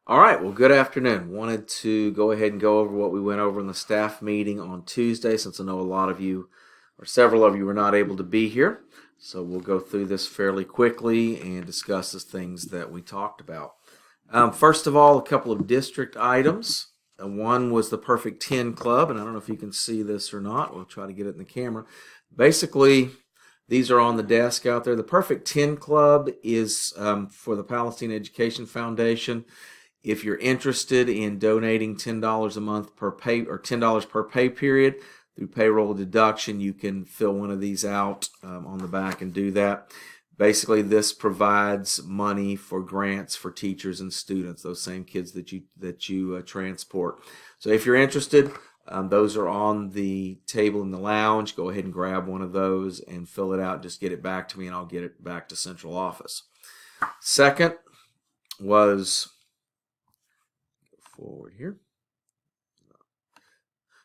All right, well, good afternoon. Wanted to go ahead and go over what we went over in the staff meeting on Tuesday, since I know a lot of you, or several of you, were not able to be here. So we'll go through this fairly quickly and discuss the things that we talked about. First of all, a couple of district items. One was the Perfect 10 Club, and I don't know if you can see this or not. We'll try to get it in the camera. Basically, these are on the desk out there. The Perfect 10 Club is for the Palestine Education Foundation. If you're interested in donating $10 a month per pay, or $10 per pay period through payroll deduction, you can fill one of these out on the back and do that. Basically, this provides money for grants for teachers and students, those same kids that you transport. So if you're interested, those are on the table in the lounge. Go ahead and grab one of those and fill it out. Just get it back to me, and I'll get it back to central office. Second was forward here.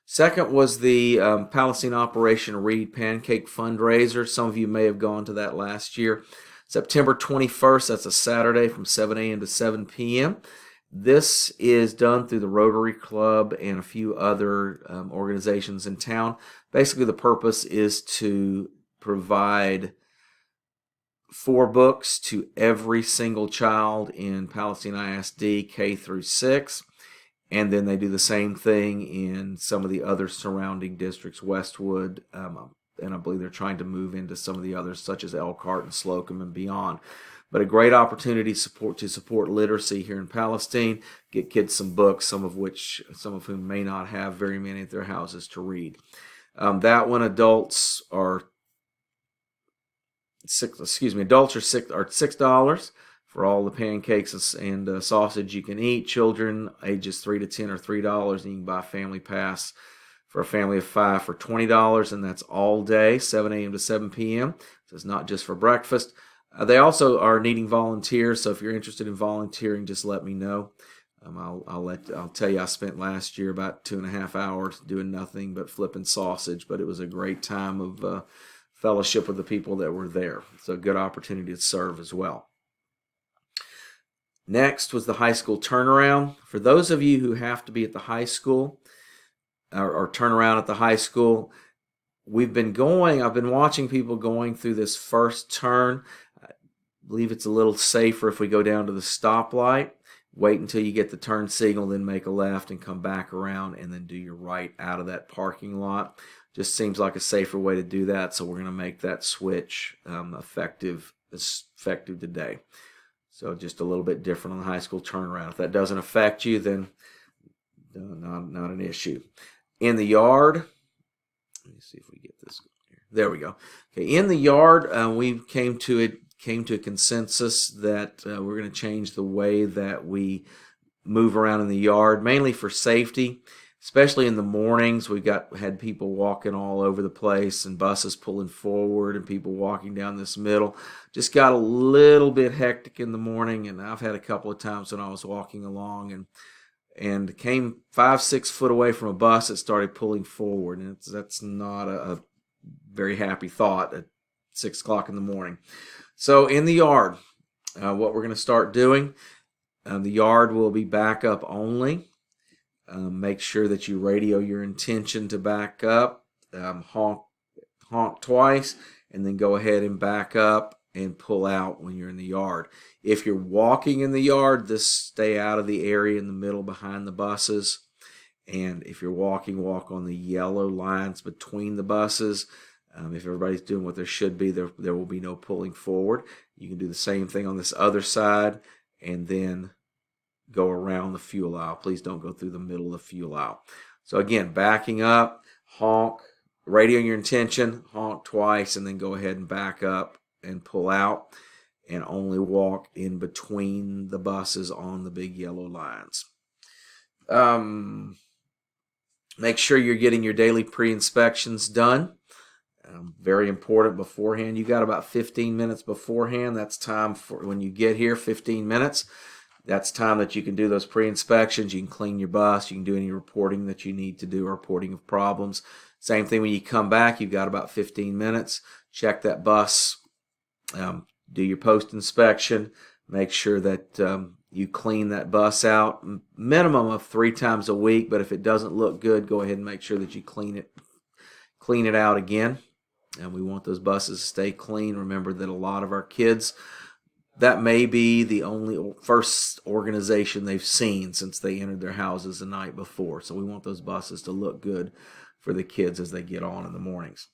Second was the Palestine Operation Read Pancake fundraiser. Some of you may have gone to that last year. September 21st, that's a Saturday from 7 a.m. to 7 p.m. This is done through the Rotary Club and a few other organizations in town. Basically, the purpose is to provide 4 books to every single child in Palestine ISD K through 6. And then they do the same thing in some of the other surrounding districts, Westwood, and I believe they're trying to move into some of the others, such as Elkhart and Slocum and beyond. But a great opportunity to support literacy here in Palestine, get kids some books, some of whom may not have very many at their houses to read. That one, adults are $6 for all the pancakes and sausage you can eat. Children ages 3 to 10 are $3, and you can buy a family pass for a family of 5 for $20, and that's all day, 7 a.m. to 7 p.m. So it's not just for breakfast. They also are needing volunteers, so if you're interested in volunteering, just let me know. I'll tell you, I spent last year about 2.5 hours doing nothing but flipping sausage, but it was a great time of fellowship with the people that were there. So a good opportunity to serve as well. Next was the high school turnaround. For those of you who have to be at the high school or turn around at the high school, I've been watching people going through this first turn. I believe it's a little safer if we go down to the stoplight, wait until you get the turn signal, then make a left and come back around and then do your right out of that parking lot. Just seems like a safer way to do that, so we're going to make that switch effective today. So just a little bit different on the high school turnaround. If that doesn't affect you, then not an issue. In the yard, let me see if we get this here. There we go. Okay, in the yard, we came to a consensus that we're going to change the way that we move around in the yard, mainly for safety. Especially in the mornings, we had people walking all over the place and buses pulling forward and people walking down this middle. Just got a little bit hectic in the morning, and I've had a couple of times when I was walking along and came 5-6 foot away from a bus that started pulling forward, and that's not a very happy thought at 6 o'clock in the morning. So in the yard, what we're going to start doing, the yard will be backup only. Make sure that you radio your intention to back up, honk twice, and then go ahead and back up and pull out when you're in the yard. If you're walking in the yard, just stay out of the area in the middle behind the buses. And if you're walking, walk on the yellow lines between the buses. If everybody's doing what there should be, there will be no pulling forward. You can do the same thing on this other side, and then go around the fuel aisle. Please don't go through the middle of the fuel aisle. So again, backing up, honk, radioing your intention, honk twice, and then go ahead and back up and pull out, and only walk in between the buses on the big yellow lines. Make sure you're getting your daily pre-inspections done. Very important beforehand. You got about 15 minutes beforehand. That's time for when you get here, 15 minutes. That's time that you can do those pre-inspections. You can clean your bus. You can do any reporting that you need to do, reporting of problems. Same thing when you come back. You've got about 15 minutes. Check that bus. Do your post-inspection. Make sure that you clean that bus out, minimum of 3 times a week. But if it doesn't look good, go ahead and make sure that you clean it out again. And we want those buses to stay clean. Remember that a lot of our kids, that may be the only first organization they've seen since they entered their houses the night before. So we want those buses to look good for the kids as they get on in the mornings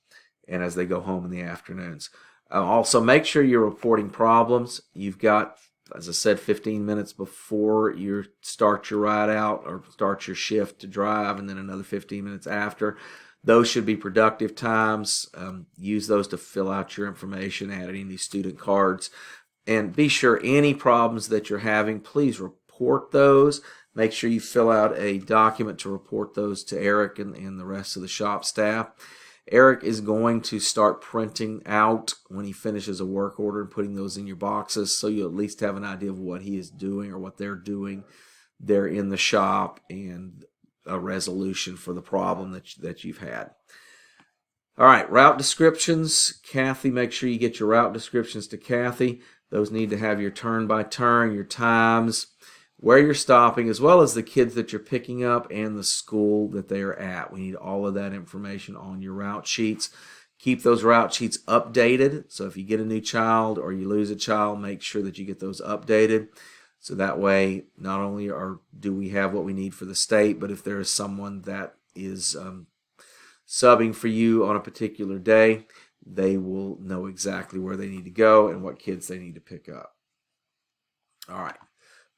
and as they go home in the afternoons. Also, make sure you're reporting problems. You've got, as I said, 15 minutes before you start your ride out or start your shift to drive, and then another 15 minutes after. Those should be productive times. Use those to fill out your information, add any student cards. And be sure any problems that you're having, please report those. Make sure you fill out a document to report those to Eric and the rest of the shop staff. Eric is going to start printing out when he finishes a work order and putting those in your boxes, so you at least have an idea of what he is doing or what they're doing there in the shop and a resolution for the problem that you've had. All right, route descriptions. Kathy, make sure you get your route descriptions to Kathy. Those need to have your turn by turn, your times, where you're stopping, as well as the kids that you're picking up and the school that they are at. We need all of that information on your route sheets. Keep those route sheets updated. So if you get a new child or you lose a child, make sure that you get those updated. So that way, not only do we have what we need for the state, but if there is someone that is subbing for you on a particular day, they will know exactly where they need to go and what kids they need to pick up. All right.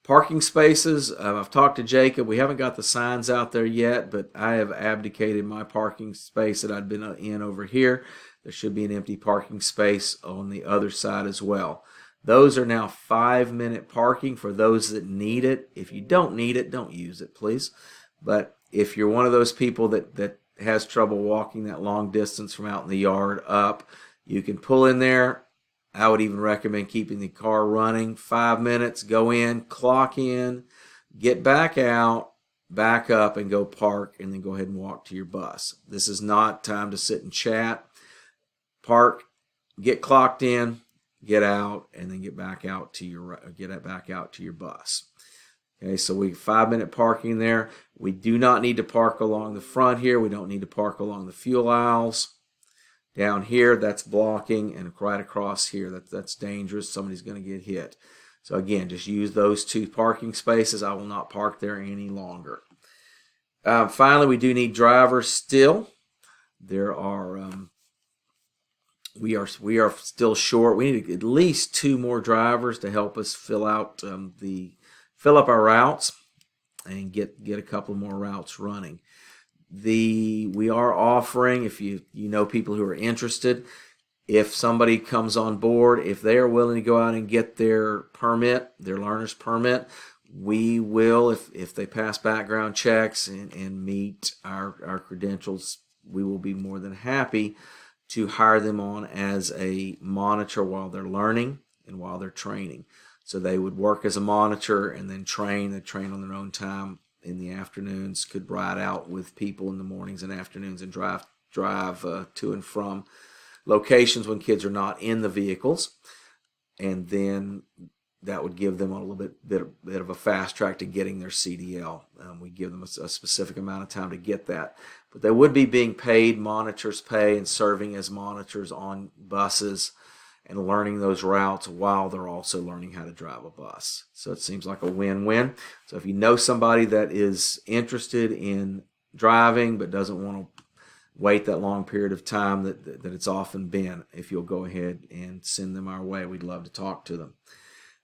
Parking spaces. I've talked to Jacob. We haven't got the signs out there yet, but I have abdicated my parking space that I'd been in over here. There should be an empty parking space on the other side as well. Those are now 5-minute parking for those that need it. If you don't need it, don't use it, please. But if you're one of those people that has trouble walking that long distance from out in the yard up, you can pull in there. I would even recommend keeping the car running. 5 minutes, go in, clock in, get back out, back up, and go park, and then go ahead and walk to your bus. This is not time to sit and chat. Park, get clocked in, get out, and then get back out to your bus. Okay, so we 5-minute parking there. We do not need to park along the front here. We don't need to park along the fuel aisles. Down here, that's blocking, and right across here, that's dangerous. Somebody's going to get hit. So again, just use those 2 parking spaces. I will not park there any longer. Finally, we do need drivers still. There are we are still short. We need at least 2 more drivers to help us fill up our routes and get a couple more routes running. We are offering, if you know people who are interested, if somebody comes on board, if they are willing to go out and get their permit, their learner's permit, we will, if they pass background checks and meet our credentials, we will be more than happy to hire them on as a monitor while they're learning and while they're training. So they would work as a monitor and then train. They train on their own time in the afternoons, could ride out with people in the mornings and afternoons and drive to and from locations when kids are not in the vehicles. And then that would give them a little bit of a fast track to getting their CDL. We give them a specific amount of time to get that. But they would be being paid monitors pay and serving as monitors on buses and learning those routes while they're also learning how to drive a bus. So it seems like a win-win. So if you know somebody that is interested in driving but doesn't want to wait that long period of time that it's often been, if you'll go ahead and send them our way, we'd love to talk to them.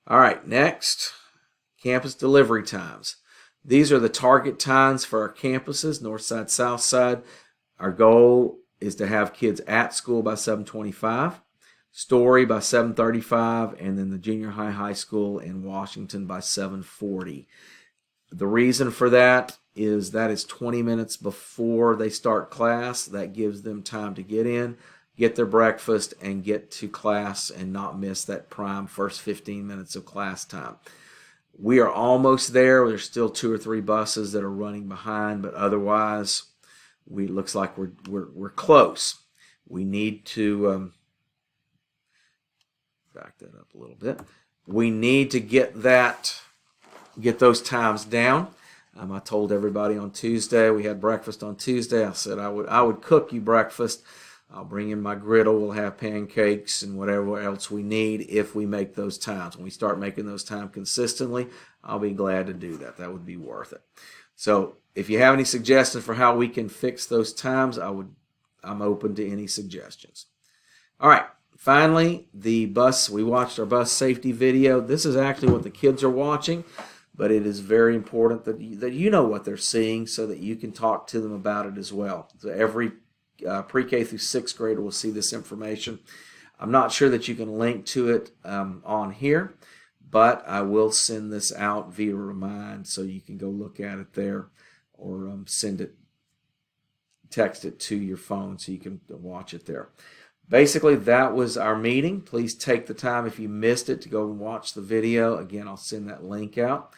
All right, next, campus delivery times. These are the target times for our campuses, north side, south side. Our goal is to have kids at school by 7:25. Story by 7:35, and then the junior high school in Washington by 7:40. The reason for that is 20 minutes before they start class. That gives them time to get in, get their breakfast, and get to class and not miss that prime first 15 minutes of class time. We are almost there. There's still 2 or 3 buses that are running behind, but otherwise, it looks like we're close. We need to back that up a little bit. We need to get that get those times down. I told everybody on Tuesday, we had breakfast on Tuesday. I said I would cook you breakfast. I'll bring in my griddle. We'll have pancakes and whatever else we need if we make those times. When we start making those times consistently, I'll be glad to do that. That would be worth it. So if you have any suggestions for how we can fix those times, I'm open to any suggestions. All right. Finally, we watched our bus safety video. This is actually what the kids are watching, but it is very important that you know what they're seeing so that you can talk to them about it as well. So every pre-K through 6th grader will see this information. I'm not sure that you can link to it on here, but I will send this out via Remind so you can go look at it there, or text it to your phone so you can watch it there. Basically, that was our meeting. Please take the time, if you missed it, to go and watch the video. Again, I'll send that link out.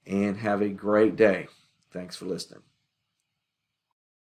And have a great day. Thanks for listening.